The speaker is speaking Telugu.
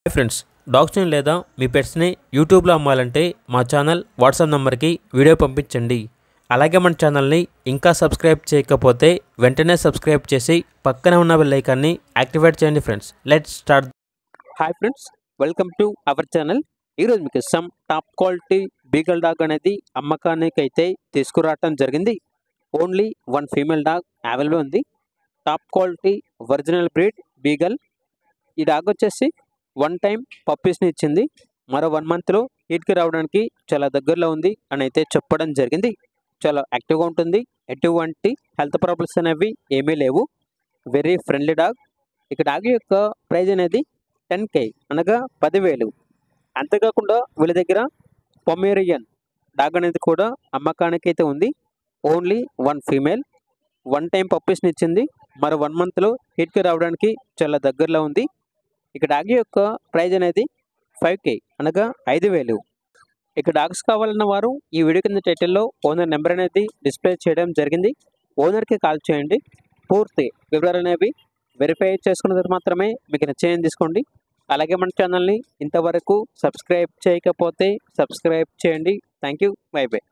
హాయ్ ఫ్రెండ్స్, డాగ్స్ని లేదా మీ పెట్స్ని యూట్యూబ్లో అమ్మాలంటే మా ఛానల్ వాట్సాప్ నెంబర్కి వీడియో పంపించండి. అలాగే మన ఛానల్ని ఇంకా సబ్స్క్రైబ్ చేయకపోతే వెంటనే సబ్స్క్రైబ్ చేసి పక్కనే ఉన్న బెల్ ఐకాన్ని యాక్టివేట్ చేయండి friends. Let's start. Hi friends, welcome to our channel. ఈరోజు మీకు some top quality beagle dog అనేది అమ్మకానికి అయితే తీసుకురావటం జరిగింది. Only one female dog available ఉంది. Top quality original breed beagle. ఈ డాగ్ వచ్చేసి వన్ టైం పప్పీస్ని ఇచ్చింది. మరో 1 మంత్లో హీట్కి రావడానికి చాలా దగ్గరలో ఉంది అని అయితే చెప్పడం జరిగింది. చాలా యాక్టివ్గా ఉంటుంది. ఎటువంటి హెల్త్ ప్రాబ్లమ్స్ అనేవి ఏమీ లేవు. Very friendly dog. ఇక డాగ్ యొక్క ప్రైజ్ అనేది 10K అనగా 10,000. అంతేకాకుండా వీళ్ళ దగ్గర పొమేరియన్ డాగ్ అనేది కూడా అమ్మకానికి అయితే ఉంది. Only one female. One time పప్పీస్ని ఇచ్చింది. మరో 1 మంత్లో హీట్కి రావడానికి చాలా దగ్గరలో ఉంది. ఇక డాగ్ యొక్క ప్రైజ్ అనేది 5K అనగా 5,000. ఇక డాగ్స్ కావాలన్న వారు ఈ వీడియో కింద టైటిల్లో ఓనర్ నెంబర్ అనేది డిస్ప్లే చేయడం జరిగింది. ఓనర్కి కాల్ చేయండి. పూర్తి వివరాలు అనేవి వెరిఫై చేసుకున్న తర్వాత మాత్రమే మీకు నచ్చేయని తీసుకోండి. అలాగే మన ఛానల్ని ఇంతవరకు సబ్స్క్రైబ్ చేయకపోతే సబ్స్క్రైబ్ చేయండి. Thank you. By by.